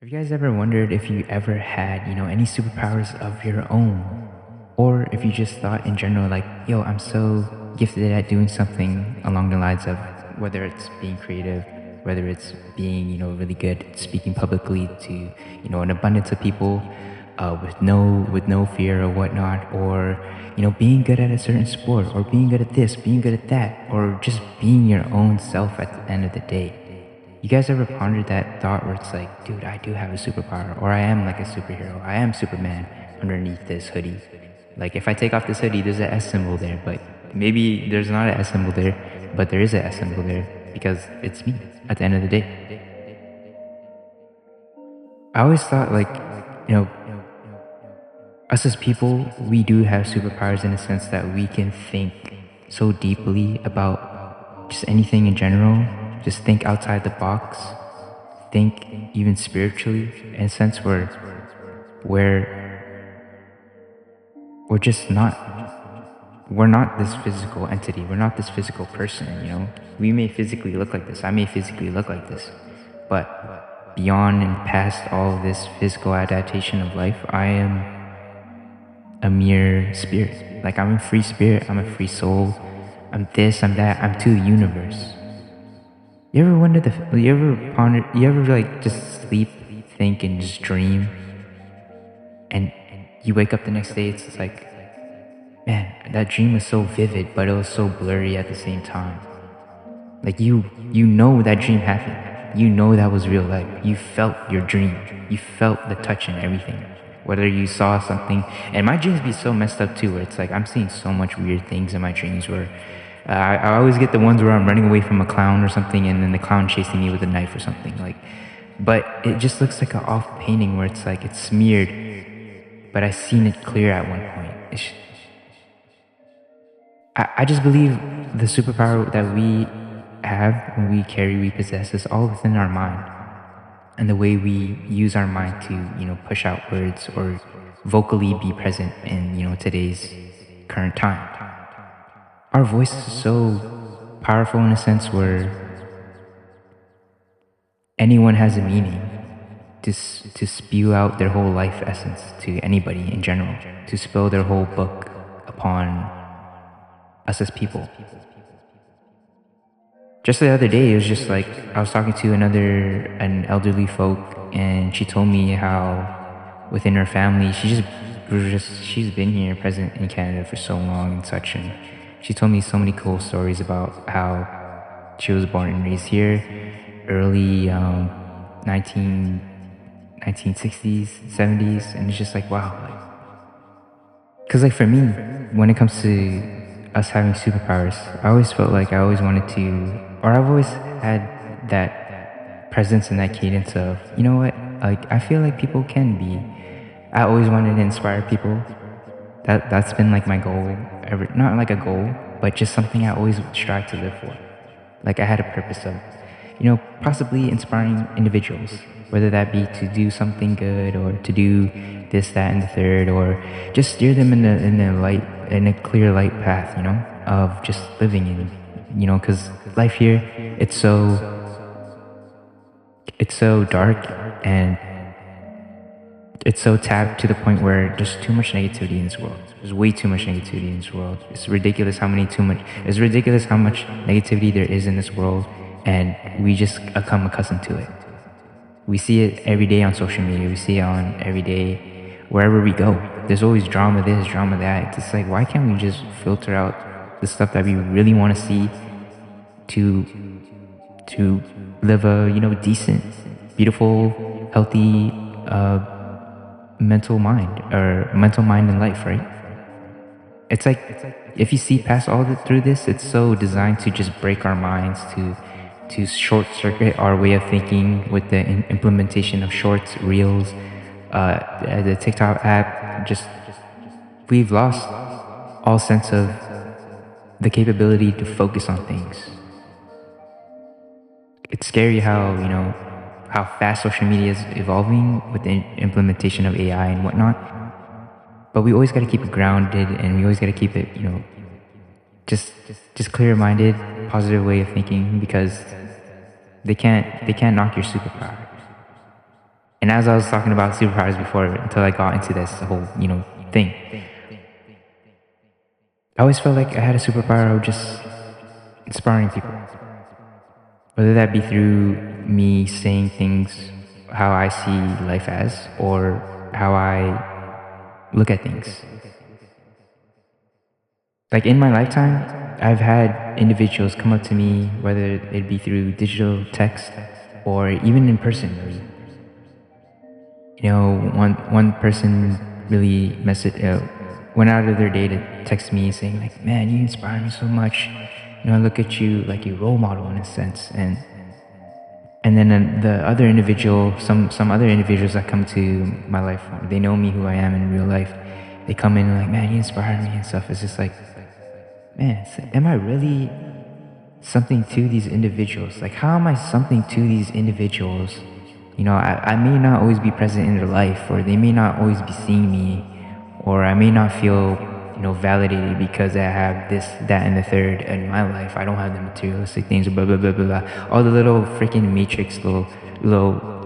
Have you guys ever wondered if you ever had, any superpowers of your own? Or if you just thought in general, like, yo, I'm so gifted at doing something along the lines of whether it's being creative, whether it's being, really good at speaking publicly to, an abundance of people, with no fear or whatnot, or, being good at a certain sport, or being good at this, being good at that, or just being your own self at the end of the day. You guys ever pondered that thought where it's like, dude, I do have a superpower, or I am like a superhero, I am Superman underneath this hoodie. Like, if I take off this hoodie, there's a S symbol there, but maybe there's not a S symbol there, but there is a S symbol there because it's me at the end of the day. I always thought, like, you know, us as people, we do have superpowers in a sense that we can think so deeply about just anything in general, just think outside the box, think even spiritually, in a sense where we're just not this physical entity, we're not this physical person. We may physically look like this, I may physically look like this, but beyond and past all of this physical adaptation of life, I am a mere spirit. Like, I'm a free spirit, I'm a free soul, I'm this, I'm that, I'm to the universe. You ever ponder, you ever like just sleep, think, and just dream, and you wake up the next day, it's like, man, that dream was so vivid, but it was so blurry at the same time. Like, you know that dream happened. You know that was real life. You felt your dream. You felt the touch and everything. Whether you saw something, and my dreams be so messed up too, where it's like I'm seeing so much weird things in my dreams. Where I always get the ones where I'm running away from a clown or something, and then the clown chasing me with a knife or something. Like, but it just looks like an off painting where it's like it's smeared, but I seen it clear at one point. I just believe the superpower that we have, when we carry, we possess, is all within our mind. And the way we use our mind to, push out words or vocally be present in, today's current time. Our voice is so powerful in a sense where anyone has a meaning to spew out their whole life essence to anybody in general, to spill their whole book upon us as people. Just the other day, it was just like I was talking to an elderly folk, and she told me how within her family, she's been here, present in Canada for so long and such, and she told me so many cool stories about how she was born and raised here, early 19 1960s, 70s, and it's just like, wow, like, because, like, for me, when it comes to us having superpowers, I always felt like I always wanted to, or I've always had that presence and that cadence of, you know what, like, I feel like people can be. I always wanted to inspire people. That's been like my goal, ever, not like a goal, but just something I always strive to live for. Like, I had a purpose of, possibly inspiring individuals, whether that be to do something good or to do this, that, and the third, or just steer them in a clear light path, of just living in, because life here, it's so dark, and it's so tapped to the point where there's too much negativity in this world. There's way too much negativity in this world. It's ridiculous how much negativity there is in this world, and we just become accustomed to it. We see it every day on social media. We see it on every day wherever we go. There's always drama this, drama that. It's like, why can't we just filter out the stuff that we really want to see to live a decent, beautiful, healthy mental mind in life, right? It's like, if you see past through this, it's so designed to just break our minds, to short circuit our way of thinking with the implementation of shorts, reels, the TikTok app. Just, we've lost all sense of the capability to focus on things. It's scary how fast social media is evolving with the implementation of AI and whatnot. But we always got to keep it grounded, and we always got to keep it, just clear-minded, positive way of thinking, because they can't knock your superpower. And as I was talking about superpowers before, until I got into this whole, thing, I always felt like I had a superpower of just inspiring people. Whether that be through me saying things how I see life as, or how I look at things. Like in my lifetime, I've had individuals come up to me, whether it be through digital text or even in person, really. One person really went out of their day to text me saying like, "Man, you inspire me so much. I look at you like a role model in a sense." And then the other individual, some other individuals that come to my life, they know me who I am in real life. They come in and like, "Man, you inspire me," and stuff. It's just like, man, am I really something to these individuals? Like, how am I something to these individuals? I may not always be present in their life, or they may not always be seeing me, or I may not feel, validated because I have this, that, and the third in my life. I don't have the materialistic things, blah, blah, blah, blah, blah. All the little freaking matrix, little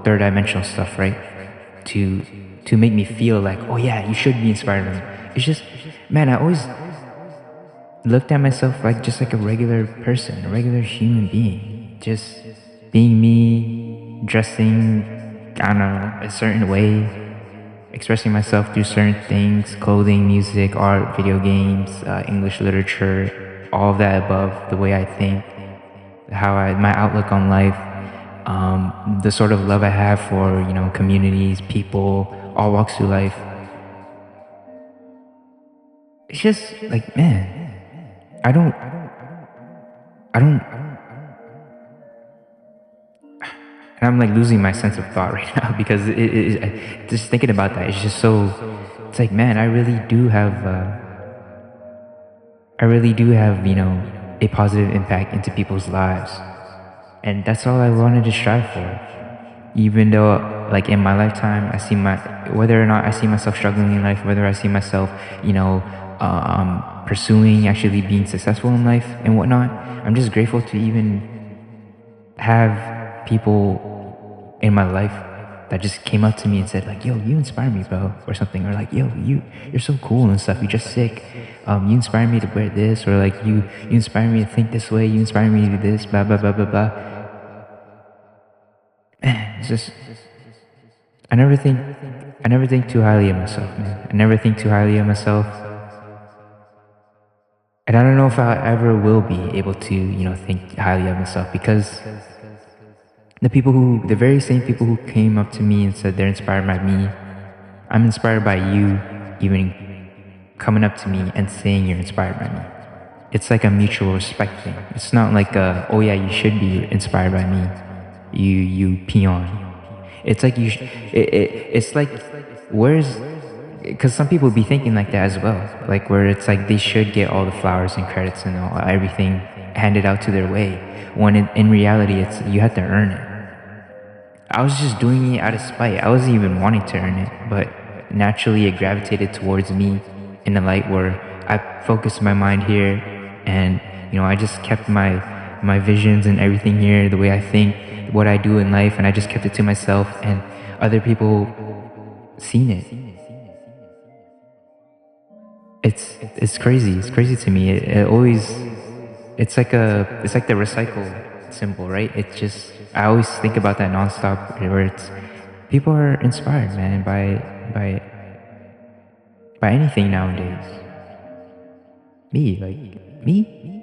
third dimensional stuff, right? To make me feel like, oh yeah, you should be inspired by me. It's just, man, I always looked at myself like just like a regular person, a regular human being, just being me, dressing, I don't know, a certain way, expressing myself through certain things, clothing, music, art, video games, English literature, all of that above, the way I think, my outlook on life, the sort of love I have for, communities, people, all walks through life. It's just like, man, I don't, I don't, and I'm like losing my sense of thought right now because just thinking about that, it's just so, it's like, man, I really do have, a positive impact into people's lives. And that's all I wanted to strive for. Even though, like in my lifetime, whether or not I see myself struggling in life, whether I see myself, pursuing actually being successful in life and whatnot, I'm just grateful to even have people in my life that just came up to me and said like, "Yo, you inspire me, bro," or something, or like, "Yo, you're so cool and stuff. You're just sick. You inspire me to wear this," or like, "You inspire me to think this way. You inspire me to do this." Blah blah blah blah blah. It's just, I never think, I never think too highly of myself, man. I never think too highly of myself, and I don't know if I ever will be able to, think highly of myself because the very same people who came up to me and said they're inspired by me, I'm inspired by you, even coming up to me and saying you're inspired by me. It's like a mutual respect thing. It's not like oh yeah, you should be inspired by me, you peon. It's like it's like, where's, because some people be thinking like that as well, like where it's like they should get all the flowers and credits and everything handed out to their way, when in reality it's, you have to earn it. I was just doing it out of spite. I wasn't even wanting to earn it, but naturally it gravitated towards me in a light where I focused my mind here, and I just kept my visions and everything here, the way I think, what I do in life, and I just kept it to myself, and other people seen it. It's crazy. It's crazy to me. It always, it's like the recycle symbol, right? It's just, I always think about that nonstop, where it's, people are inspired, man, by anything nowadays. Me,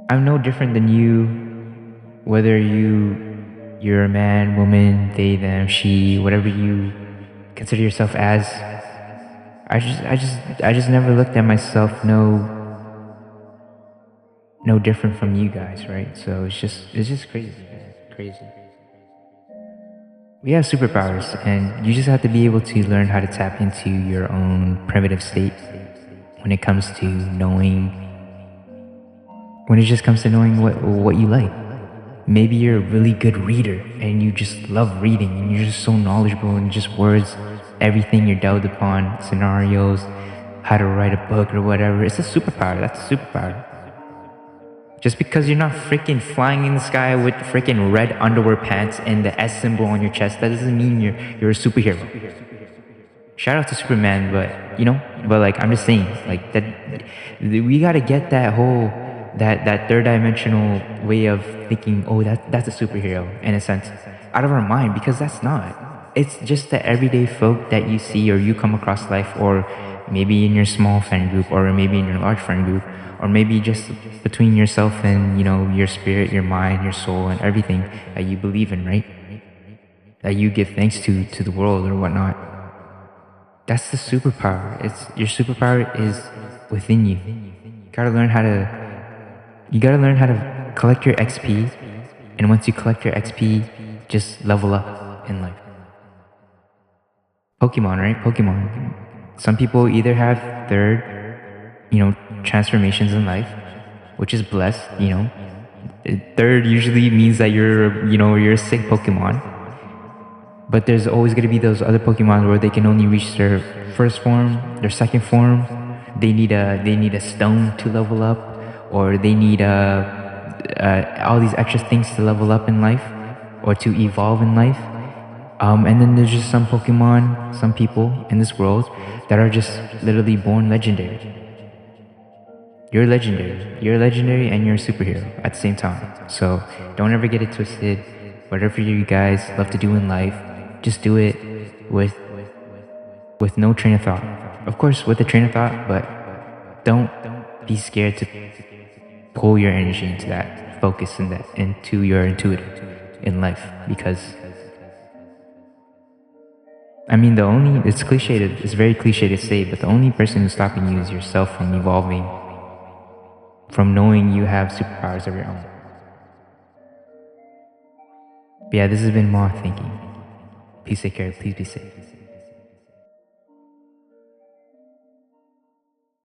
I'm no different than you, whether you're a man, woman, they, them, she, whatever you consider yourself as. I just never looked at myself no different from you guys, right? So it's just crazy, man. Crazy. We have superpowers, and you just have to be able to learn how to tap into your own primitive state when it comes to knowing, when it just comes to knowing what you like. Maybe you're a really good reader and you just love reading and you're just so knowledgeable in just words, everything you're delved upon, scenarios, how to write a book or whatever. It's a superpower. That's a superpower. Just because you're not freaking flying in the sky with freaking red underwear pants and the S symbol on your chest, that doesn't mean you're a superhero. Shout out to Superman, but but like I'm just saying, like that we gotta get that whole that third dimensional way of thinking. Oh, that's a superhero in a sense, out of our mind, because that's not. It's just the everyday folk that you see or you come across life, or maybe in your small friend group, or maybe in your large friend group, or maybe just between yourself and your spirit, your mind, your soul, and everything that you believe in, right? That you give thanks to the world or whatnot. That's the superpower. It's your superpower is within you. You gotta learn how to collect your XP, and once you collect your XP, just level up in life. Pokemon, right? Pokemon. Some people either have third, transformations in life, which is blessed. Third usually means that you're a sick Pokemon. But there's always going to be those other Pokemon where they can only reach their first form, their second form. They need a stone to level up, or they need all these extra things to level up in life, or to evolve in life. And then there's just some Pokemon, some people in this world that are just literally born legendary. You're legendary. You're legendary and you're a superhero at the same time. So don't ever get it twisted. Whatever you guys love to do in life, just do it with no train of thought. Of course, with a train of thought, but don't be scared to pull your energy into that, focus in that, into your intuitive in life. Because I mean, it's very cliche to say, but the only person who's stopping you is yourself from evolving, from knowing you have superpowers of your own. But yeah, this has been Ma thinking. Please take care. Please be safe.